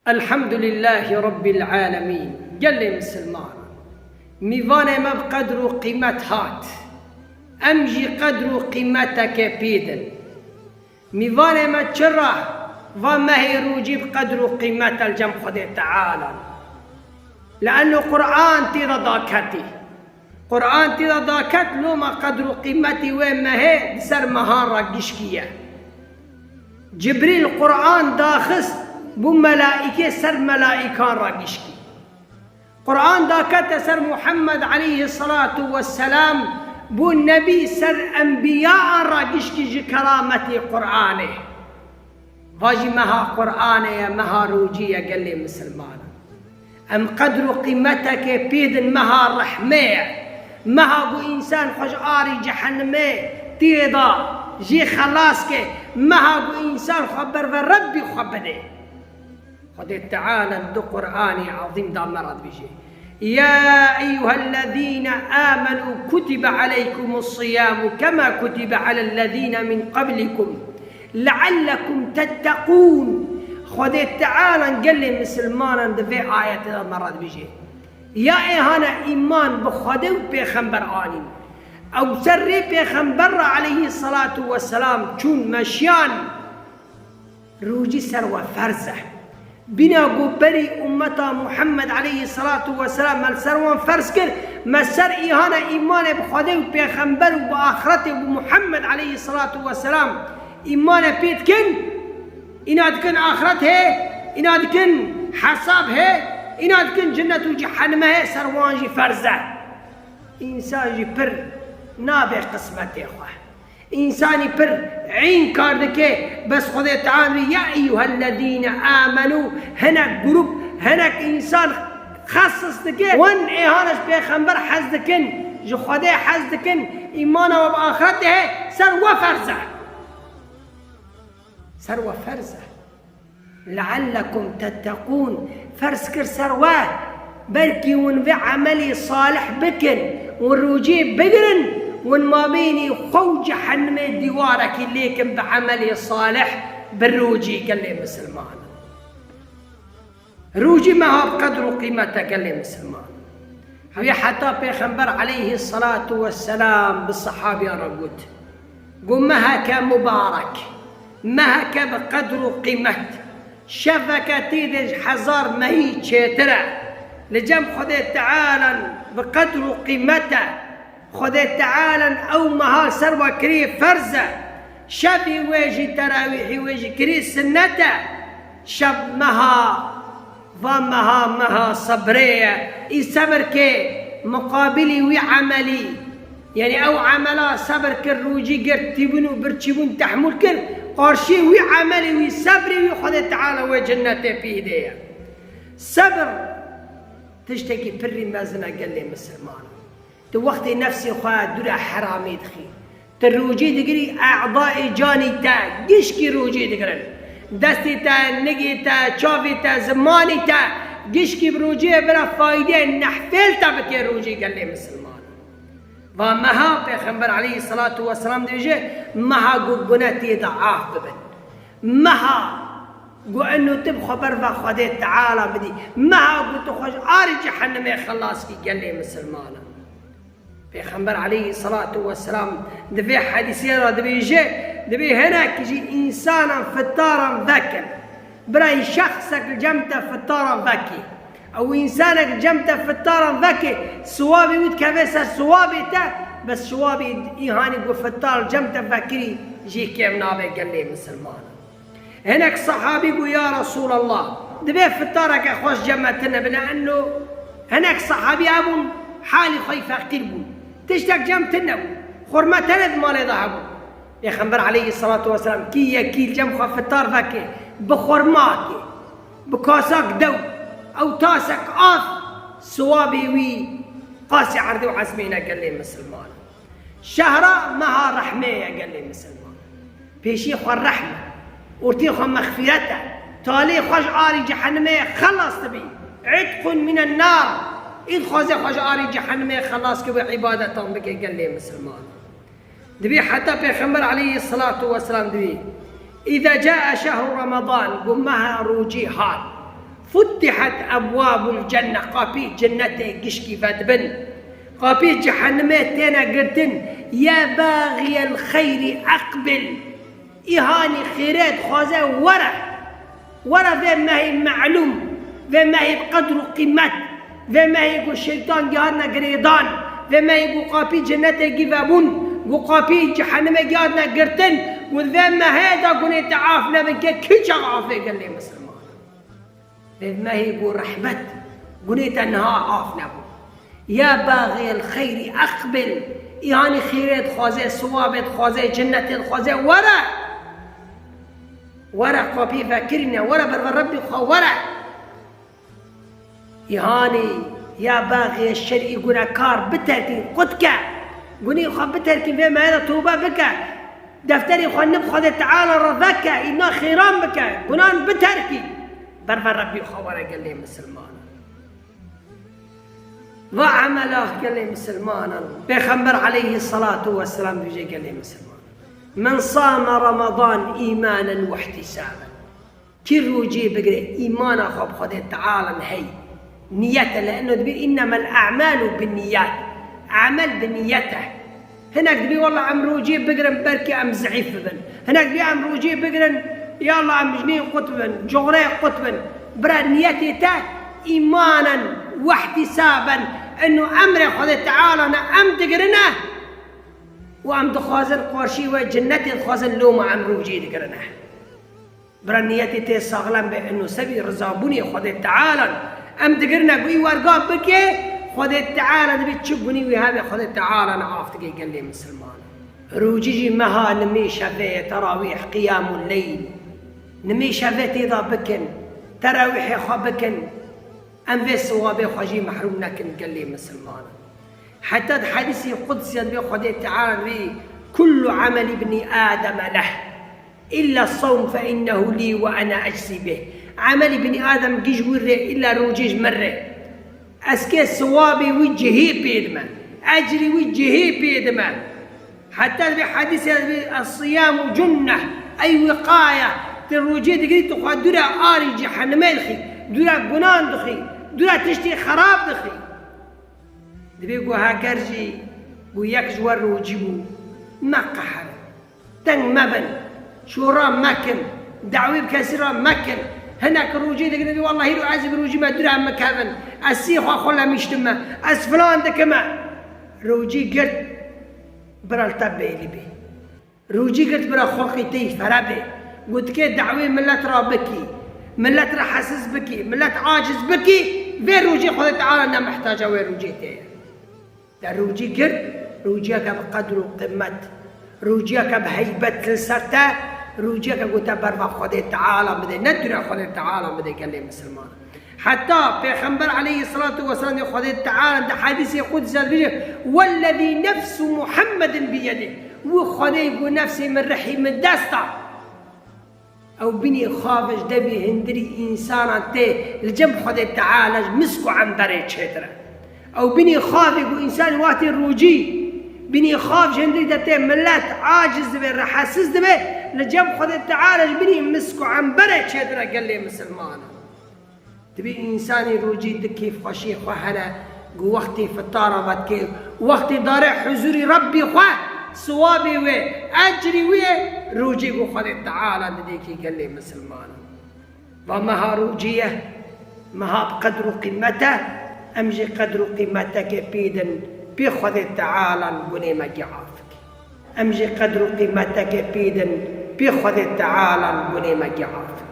الحمد لله رب العالمين. قال لي مسلمان ميفاني ما بقدر قيمة هات أمجي قدر قيمتك بيدن ميفاني ما تشرح وما هي روجي بقدر قيمة الجم خده تعالى لأنه قرآن تيرا ضاكتي قرآن تيرا ضاكت لو ما قدر قيمتي وما هي سر مهارة قشكية جبريل القرآن داخس بو ملائكة سر ملائكان راقشكي قرآن داكت سر محمد عليه الصلاة والسلام بو النبي سر أنبياء راقشكي جي كرامتي قرآنه واجي مها قرآنه مها روجية قال لي مسلمان أم قدر قيمتك بيدن مها رحمة مها بو إنسان خوش آري جحنمه تيدا جي خلاصك مها بو إنسان خبر وربي خبره قد تعالى دو قرآني عظيم دا مرض بيجي يا أيها الذين آمنوا كتب عليكم الصيام كما كتب على الذين من قبلكم لعلكم تتقون خد تعالى قال لي مسلمان دفع آية دا مرض بيجي يا إيهانا إيمان بخده بيخنبر آنين أو سري بيخنبر عليه الصلاة والسلام چون مشيان روجي سر وفرزه بنا قبري أمتا محمد عليه الصلاة والسلام مال سروان فرس كر ما سر إيهانا إيمان بخده وبيخنبر وبآخرته ومحمد عليه الصلاة والسلام إيمان بيت كن إناد كن آخرته إناد كن حسابه إناد كن جنة وجحنمه سروان جي فرزه إنسان جي پر نابع قسمته خواه إنساني پر عين كاردك بس خذ تعالى يا أيها الذين آمنوا هناك جروب هناك إنسان خصص دك وان إيهانش بيخنبر حزدكن جو خذ حزدكن إيمانه وبآخرته سر وفرزة لعلكم تتقون فرسكر سرواه بركي ونفي عملي صالح بكن ونروجي بقرن وان ما بيني خوج حنمي ديوارك ليكم بعملي صالح بالروجي قال لي مسلمان روجي ما هو بقدر قيمته قال لي مسلمان هي حتى بيخنبر عليه الصلاة والسلام بالصحابي رقود قم مهك مبارك مهك بقدر قيمته شفك تيدج حزار ما هي تشترى لجم خذ تعالى بقدر قيمته خذ تعالى أو مها سروا كري فرزة شبي ويجي تراويحي ويجي كري سنته شب مها مها صبرية صبر كي مقابلي وعملي يعني أو عملا صبر كالروجي قرتبون برتبون تحمل كر قارشي وعملي وصبري وخذ تعالى وجنته في ايديه صبر تشتكي بري مازنا قال لي مسلمان تو وقت نفسي خواه درا حرامي دخي تروجي دقري أعضاء جاني تا قشكي روجي دقرن دستي تا نقي تا شافي تا زماني تا قشكي بروجي برا فايدة نحفل تا بكي روجي قال لي مسلمان ومها بيخنبر عليه الصلاة والسلام ديجي مها قناتي ضعاف ببن مها قو انه تبخو برفا خديت تعالى بدي مها قلت خوش آري جحنمي خلاص قال لي مسلمان بيخنبر عليه الصلاة والسلام دبي حديثيرا دبي هناك يجي إنسانا فتارا ذكا براي شخصك جمته فتارا ذكي أو إنسانك جمته فتارا ذكي سوابي ود كبسر سوابي تا بس سوابي إيهاني قو فتار جمته فكري جي كيم نابي قال لي مسلمان هناك صحابي قو يا رسول الله دبي فتارك خوش جمتنا لأنه هناك صحابي أبو حالي خوي فقير بو تشتاق جمتنا خرما تلد مالي ذهبوا يخنبر عليه الصلاة والسلام كي يكيل جم خفتار فكي بخرماك بكاساك دو أو تاسك آث سوابي وي قاسي عرضي وعزمينا قال لي مسلمان شهرة مها رحمة قال لي مسلمان بيشي خو الرحمة ورتي خو مغفرته تالي خوش آري جحنمية خلص تبي عتق من النار إذ خوزي خوش آري جحنمي خلاص كبه عبادتهم بكي قال لي مسلمان دبي حتى بيخمر عليه الصلاة والسلام دبي إذا جاء شهر رمضان قمها روجي هاد فتحت أبواب الجنة قابي جنة قشكي فاتبن قابي جحنمات تينا قرتن يا باغي الخير أقبل إهاني خيرات خوازة ورا ذا ما هي معلوم ذا ما هي بقدر قيمت ذا ما هي يقول الشيطان جهارنا قريضان ذا ما يقول قابي جنة قفابون وقابي جحنم جهارنا قرتن وذا ما هذا قلنا تعافنا من كل عافية قال لي مسلمان ذا ما هي يقول رحمت قلت أنها عافنا يا باغي الخير أقبل يعني خيرات خوازة صوابت خوازة جنة خوازة ورا قابي فاكرنا ورا بر ربي ورا يعني يا باغي الشر يقول كار بتركي قدك قولي خو بتركي فيما هذا توبة بك دفتري خو نبخذ تعالى رضاك إنا خيران بك قنان بتركي بر ربي خو ورا قال لي مسلمان وعمله قال لي مسلمان بيغمبر عليه الصلاة والسلام بيجي قال لي مسلمان من صام رمضان إيمانا واحتسابا كيرو جي بقري إيمانا خب خد تعالى هي نيته لأنه تبي إنما الأعمال بالنيات عمل بنيته هناك تبي والله عمرو جي بقري بركي أم زعيف بن هناك تبي عمرو جي بقري يلا عم جنين قطبا جغري قطبا برا نيتي تاك إيمانا واحتسابا إنه أمر خد تعالى أنا أم تقرنه وأم دخازن قرشي وجنتي دخازن لوم عمرو جي تقرنه برانيتي تساغلم بأنه سبي رزابوني خد تعالى أم تقرنا قوي ورقاب بكي خد تعالى دبي تشبني وهذا خد تعالى أنا عافتك قال لي مسلمان روجيجي مها نمي شافي تراويح قيام الليل نمي شافي تيضا بكن تراويح خبكن أم في الصواب خجي محروم نكن قال لي مسلمان حتى حديثي قدسي دبي خد تعالى بي كل عمل ابن آدم له إلا الصوم فإنه لي وأنا أجزي به عمل ابن آدم جيج وره إلا روجيج مرة أسكي صوابي وجهي بيدما أجري وجهي بيدما حتى بحديث الصيام جنة أي وقاية تروجي تقري تقعد درا آري جحنم الخي درا قنان دخي درا تشتي خراب دخي دبيقو هاكرجي وياك جوار روجيبو ما قحر تن مبن شورا مكن دعوي بكسرة مكن هناك روجي تقدر والله يرو عزب روجي ما درا مكان السيخ خلا مشتمه اسفلان دكما روجي قلت برا التبي لبي روجي قلت برا خلقي تي فرابي قلت كي دعوي ملت رابكي ملت حاسس بكي ملت عاجز بكي فين روجي خذ تعالى انا محتاجه وين روجي تي روجي قلت روجيك بقدر قمت روجيك بهيبة لسرته روجيك قلت برفع خذ تعالى بدي ندري خذ تعالى بدي قال لي مسلمان حتى بيغمبر عليه الصلاة والسلام خذ تعالى ده حديث قدس والذي نفس محمد بيده وخذ يقول نفسي من رحم الدستة أو بني خافج دبي هندري إنسان تي الجنب خذ تعالى مسكو عن بريد شترة أو بني خاف يقول إنسان وقت الروجي بني خاف جندري دتي ملات عاجز به رحاسس به لجنب خذ تعالى بني مسكو عن بريد شترة قال لي مسلمان تبي إنسان روجي كيف خشي خوهنا وقتي فطارة كيف وقتي ضارع حزوري ربي خواه صوابي وي أجري وي روجي وخذ تعالى ديكي قال لي مسلمان ومها روجية مها بقدر قيمته أمجي قدر قيمتك بيدن بيخذ تعالى بني ما جعافك أمجي قدر قيمتك بيدن بيخذ تعالى بني ما جعافك